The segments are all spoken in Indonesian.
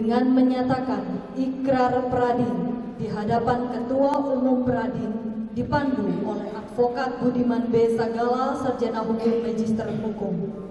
dengan menyatakan ikrar Pradin di hadapan Ketua Umum Pradin dipandu oleh Advokat Budiman B. Sagala, Sarjana Hukum Magister Hukum.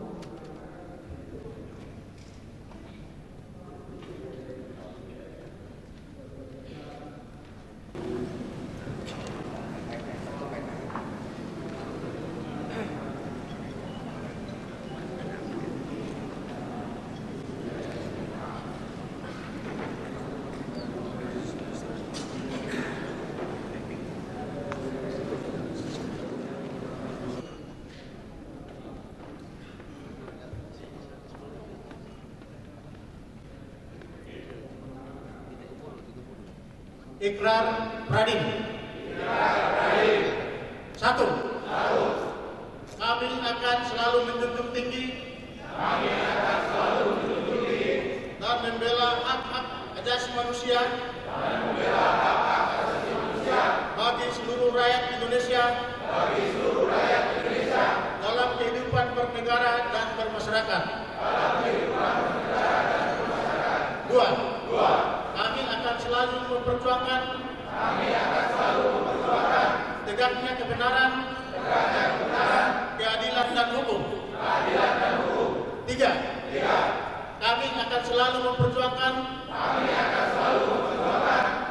Ikrar Pradin. Satu. Kami akan selalu menjunjung tinggi dan membela hak-hak asasi manusia bagi seluruh rakyat Indonesia dalam kehidupan bernegara dan bermasyarakat. Dua. Kami akan selalu memperjuangkan tegaknya kebenaran, keadilan dan hukum. Tiga. Kami akan selalu memperjuangkan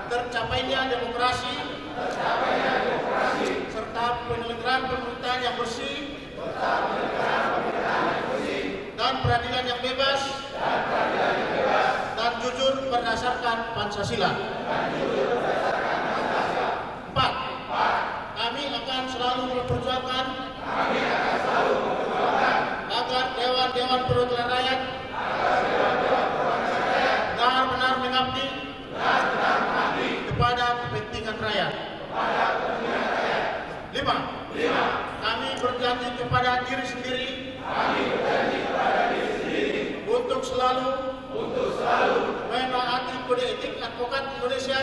tercapainya demokrasi serta penyelenggaraan pemerintahan yang bersih dan peradilan yang bebas dan jujur berdasarkan Pancasila. Empat. Kami akan selalu memperjuangkan agar dewan-dewan perwakilan rakyat benar-benar mengabdi kepada kepentingan rakyat. Lima. Kami berjanji kepada diri sendiri untuk selalu menaati kode etik advokat Indonesia,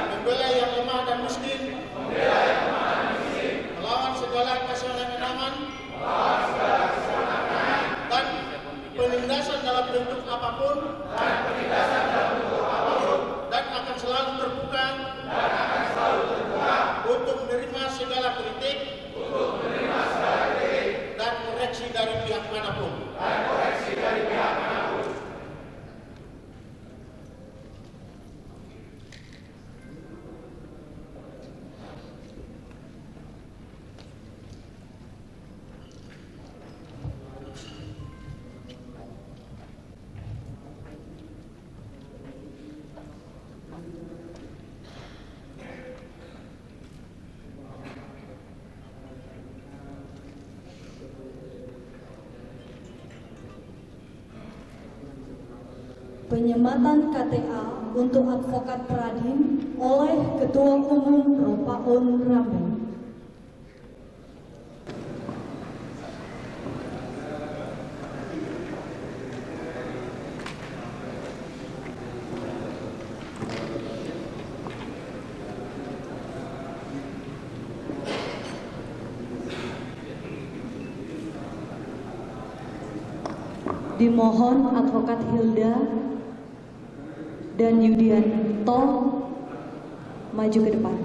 membela yang lemah dan miskin, melawan segala kesenangan dan penindasan dalam bentuk apapun, dan akan selalu terbuka untuk menerima segala kritik dan koreksi dari pihak manapun. Penyematan KTA untuk Advokat Pradin oleh Ketua Umum Ropaun Rambe. Dimohon Advokat Hilda dan Yudianto maju ke depan.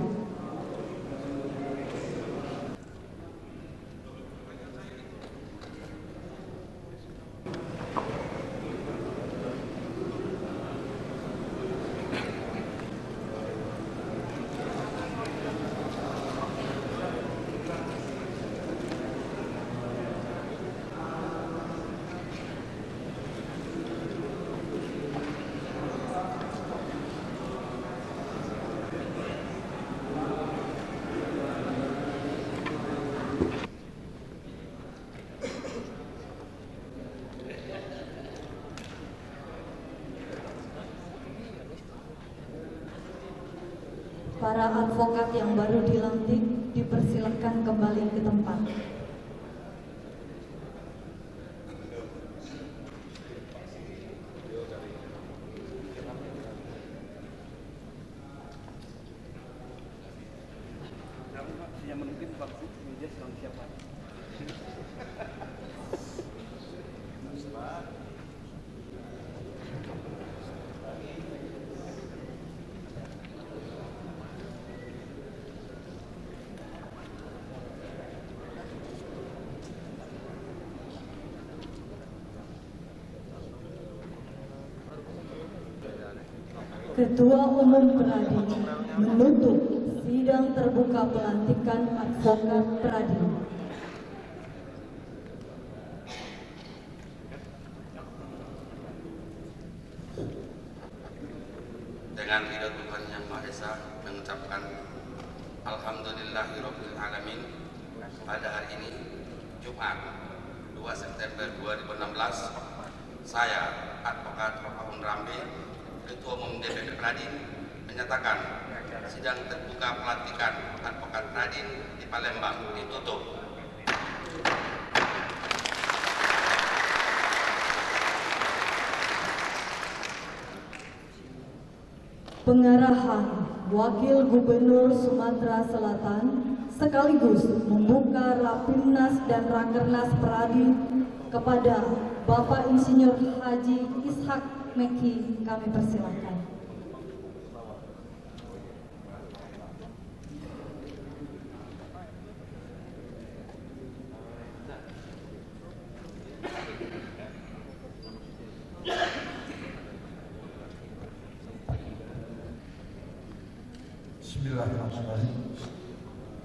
Para advokat yang baru dilantik dipersilakan kembali ke tempat. Yang menunggu vaksin meja sedang siapa? Ketua Umum Pradin menutup sidang terbuka pelantikan advokat Pradin. Dengan ridho Tuhan Yang Maha Esa mengucapkan Alhamdulillahirabbil alamin pada hari ini Jumat 2 September 2016 saya Advokat Rohaun Rambe Ketua Umum DPP Pradin menyatakan sidang terbuka pelantikan Advokat Pradin di Palembang ditutup. Pengarahan Wakil Gubernur Sumatera Selatan sekaligus membuka Rapimnas dan Rakernas Pradin kepada Bapak Insinyur Haji Ishak Meki, kami persilakan. Bismillahirrahmanirrahim.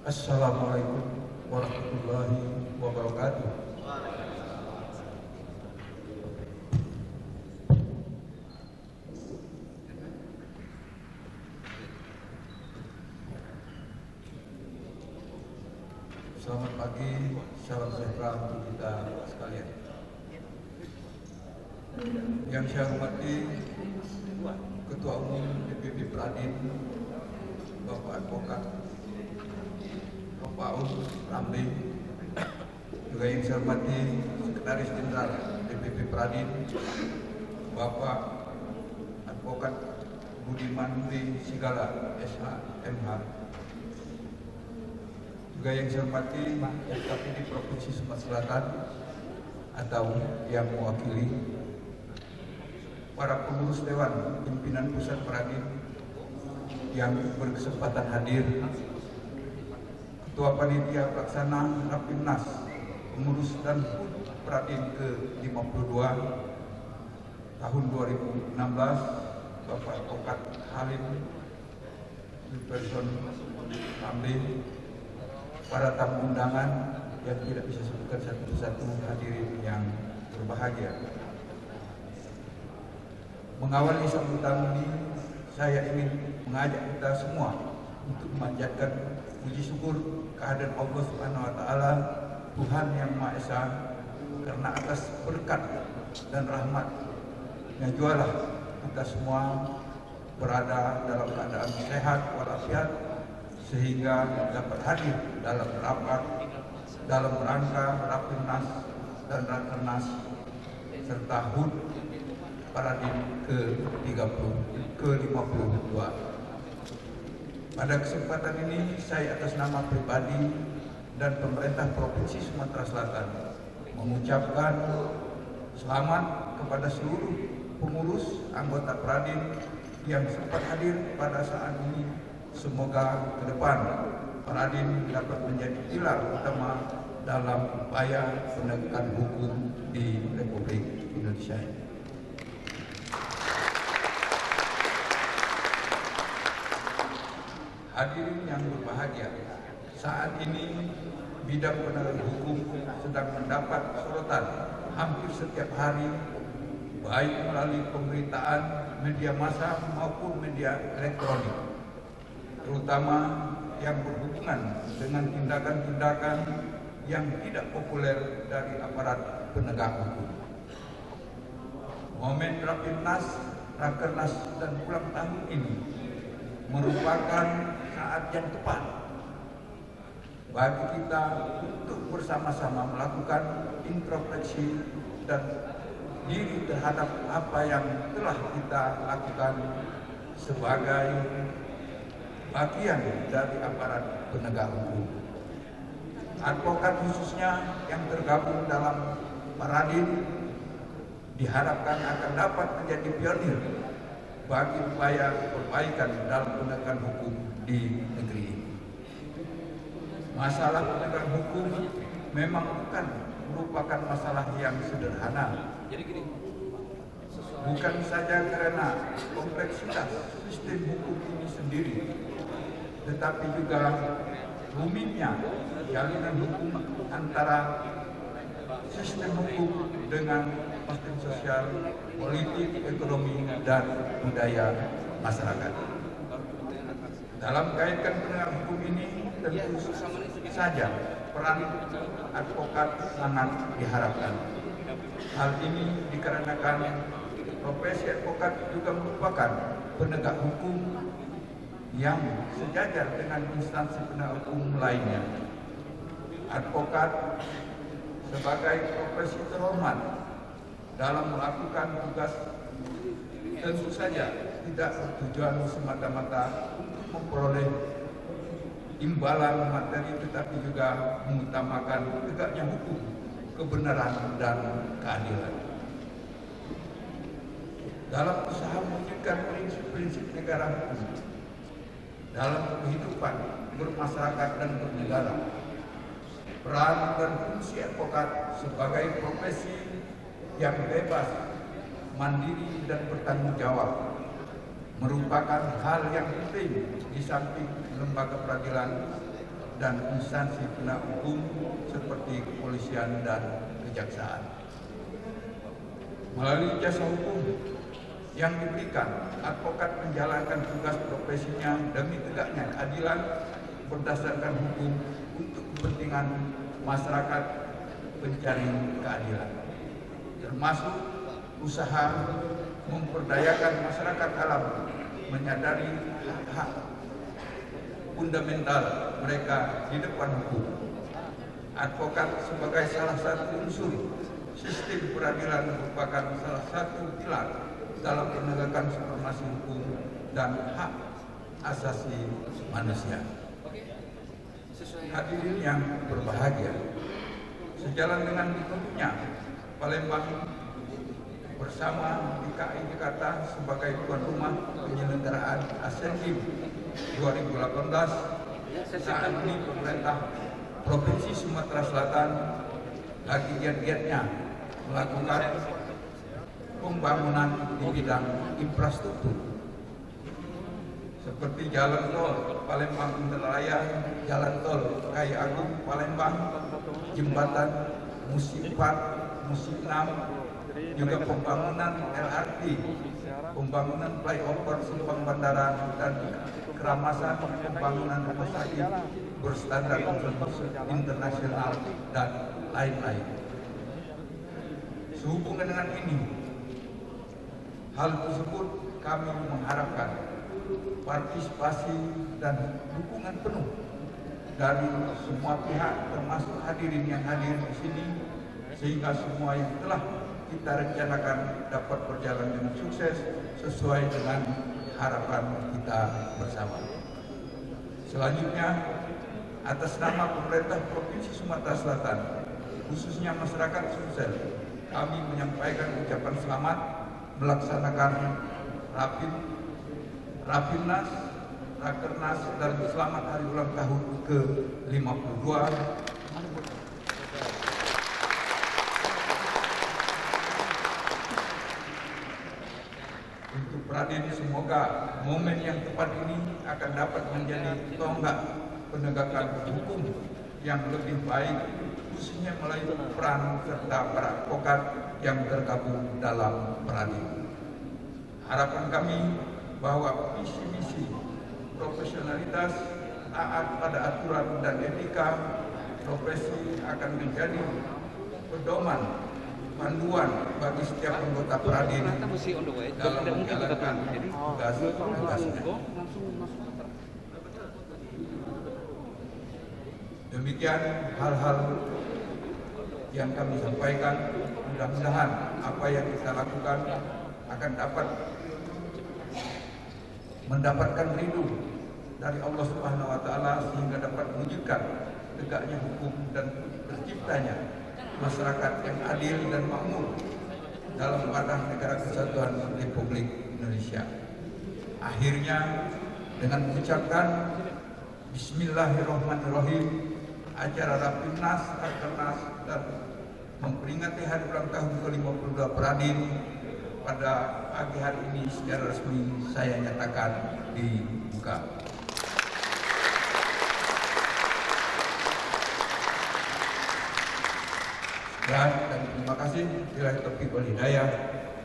Assalamualaikum warahmatullahi wabarakatuh. Selamat pagi, salam sejahtera untuk kita sekalian. Yang saya hormati Ketua Umum DPP Pradin Bapak Advokat Rohaun Rambe, juga yang saya hormati Sekretaris Jenderal DPP Pradin Bapak Advokat Budiman W. Sigala SH.MH, juga yang saya hormati FKPD Provinsi Sumatera Selatan atau yang mewakili para pengurus Dewan Pimpinan Pusat Pradin yang berkesempatan hadir, Ketua Panitia Pelaksana Rapimnas Pengurus dan Pradin ke-52 tahun 2016 Bapak Advokat Halim Wilson Rambe, para tamu undangan yang tidak bisa sebutkan satu persatu, hadirin yang berbahagia. Mengawali sambutan ini, saya ingin mengajak kita semua untuk memanjatkan puji syukur kehadirat Allah Subhanahu wa taala, Tuhan Yang Maha Esa, karena atas berkat dan rahmat-Nya jualah kita semua berada dalam keadaan sehat walafiat sehingga dapat hadir dalam rapat dalam rangka Rapimnas dan Rakernas serta HUT Pradin ke-52. Pada kesempatan ini saya atas nama pribadi dan pemerintah Provinsi Sumatera Selatan mengucapkan selamat kepada seluruh pengurus anggota Pradin yang sempat hadir pada saat ini. Semoga ke depan Pradin dapat menjadi pilar utama dalam upaya penegakan hukum di Republik Indonesia. Hadirin yang berbahagia, saat ini bidang penegakan hukum sedang mendapat sorotan hampir setiap hari, baik melalui pemberitaan media massa maupun media elektronik, terutama yang berhubungan dengan tindakan-tindakan yang tidak populer dari aparat penegak hukum. Momen Rapimnas, Rakernas dan ulang tahun ini merupakan saat yang tepat bagi kita untuk bersama-sama melakukan introspeksi dan diri terhadap apa yang telah kita lakukan sebagai bagian dari aparat penegak hukum. Advokat khususnya yang tergabung dalam Pradin diharapkan akan dapat menjadi pionir bagi upaya perbaikan dalam penegakan hukum di negeri ini. Masalah penegakan hukum memang bukan merupakan masalah yang sederhana. bukan saja karena kompleksitas sistem hukum ini sendiri, tetapi juga rumitnya jalinan hukum antara sistem hukum dengan sistem sosial, politik, ekonomi, dan budaya masyarakat. Dalam kaitkan penegakan hukum ini, tentu saja peran advokat sangat diharapkan. Hal ini dikarenakan profesi advokat juga merupakan penegak hukum yang sejajar dengan instansi penegak hukum lainnya. Advokat sebagai profesi terhormat dalam melakukan tugas tentu saja tidak bertujuan semata-mata untuk memperoleh imbalan materi, tetapi juga mengutamakan tegaknya hukum, kebenaran, dan keadilan. Dalam usaha mewujudkan prinsip-prinsip negara hukum dalam kehidupan bermasyarakat dan bernegara, peran dan fungsi advokat sebagai profesi yang bebas, mandiri, dan bertanggung jawab merupakan hal yang penting di samping lembaga peradilan dan instansi penegak hukum seperti kepolisian dan kejaksaan. Melalui jasa hukum yang diberikan, advokat menjalankan tugas profesinya demi tegaknya keadilan berdasarkan hukum untuk kepentingan masyarakat pencari keadilan, termasuk usaha memperdayakan masyarakat alam menyadari hak-hak fundamental mereka di depan hukum. Advokat sebagai salah satu unsur sistem peradilan merupakan salah satu pilar dalam penegakan supremasi hukum dan hak asasi manusia. Hadirin yang berbahagia, sejalan dengan dibentuknya Palembang bersama DKI Jakarta sebagai tuan rumah penyelenggaraan ASEAN Games 2018, saat ini pemerintah Provinsi Sumatera Selatan lagi giat-giatnya melakukan pembangunan di bidang infrastruktur seperti jalan tol Palembang Indralaya, jalan tol Kai Agung Palembang, jembatan Musi 4, Musi 6, juga pembangunan LRT, pembangunan flyover Simpang Bandaran, dan keramasan pembangunan rumah sakit berstandar internasional dan lain-lain. Sehubungan dengan ini, hal tersebut kami mengharapkan partisipasi dan dukungan penuh dari semua pihak, termasuk hadirin yang hadir di sini, sehingga semua yang telah kita rencanakan dapat berjalan dengan sukses sesuai dengan harapan kita bersama. Selanjutnya, atas nama pemerintah Provinsi Sumatera Selatan, khususnya masyarakat Sumsel, kami menyampaikan ucapan selamat melaksanakan Rapimnas, Rakernas, dan selamat hari ulang tahun ke-52 untuk Pradin. Semoga momen yang tepat ini akan dapat menjadi tonggak penegakan hukum yang lebih baik, khususnya melalui peran serta para advokat yang tergabung dalam Pradin. Harapan kami bahwa visi misi profesionalitas, taat pada aturan dan etika profesi akan menjadi pedoman panduan bagi setiap anggota Pradin dalam menjalankan tugas-tugasnya. Demikian hal-hal yang kami sampaikan. Mudah-mudahan apa yang kita lakukan akan dapat mendapatkan ridho dari Allah Subhanahu wa taala, sehingga dapat mewujudkan tegaknya hukum dan terciptanya masyarakat yang adil dan makmur dalam wadah negara kesatuan Republik Indonesia. Akhirnya, dengan mengucapkan Bismillahirrahmanirrahim, acara Rapimnas, Rakernas, dan memperingati hari ulang tahun ke-52 Pradin pada pagi hari ini secara resmi saya nyatakan dibuka. Dan terima kasih. Bila taufiq wal hidayah.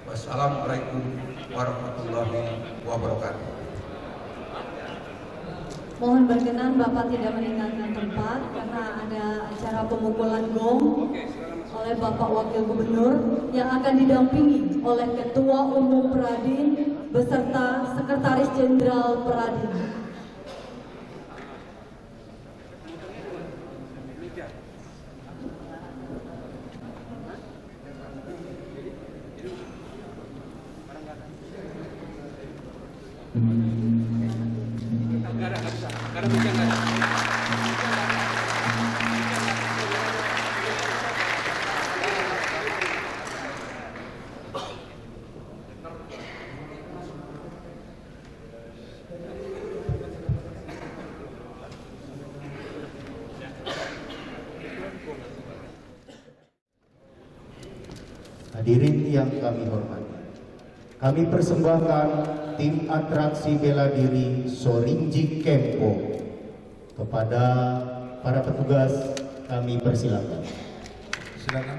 Wassalamualaikum warahmatullahi wabarakatuh. Mohon berkenan Bapak tidak meninggalkan tempat karena ada acara pemukulan gong oleh Bapak Wakil Gubernur yang akan didampingi oleh Ketua Umum Pradin beserta Sekretaris Jenderal Pradin. Hadirin yang kami hormati, kami persembahkan tim atraksi bela diri Sorinji Kempo. Kepada para petugas kami persilakan. Silakan.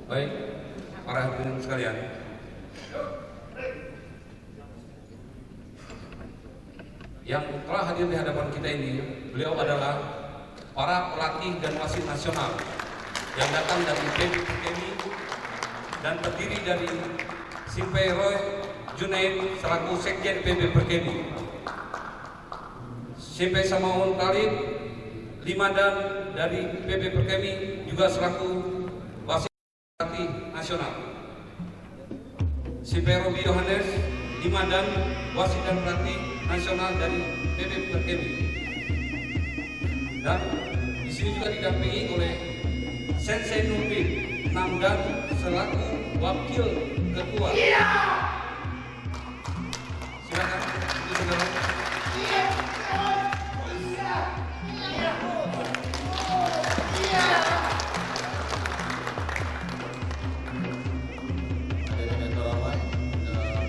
Baik, para hadirin sekalian, yang telah hadir di hadapan kita ini, beliau adalah para pelatih dan wasit nasional yang datang dari PB Perkemi dan terdiri dari Simpai Roy Junaid selaku Sekjen PB Perkemi, Simpai Samaun Talib Limadan dari PB Perkemi juga selaku wasit pelatih nasional, Simpai Robi Yohanes Limadan wasit dan pelatih nasional dari PB Perkemi, dan di sini juga didampingi oleh Sensei Nurdin Namdan selaku wakil ketua. Silakan, saudara.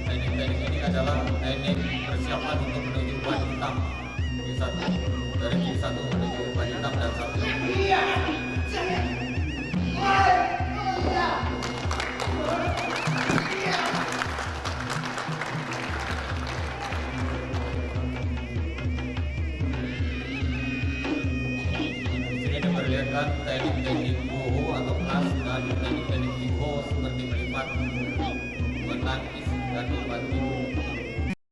Teknik ini adalah teknik persiapan untuk menuju ban hitam. Dari Q1 menuju ban hitam dan 1. Di sini diperlihatkan teknik-teknik boho atau kelas dan teknik-teknik boho seperti melipat, menangkis dan membantu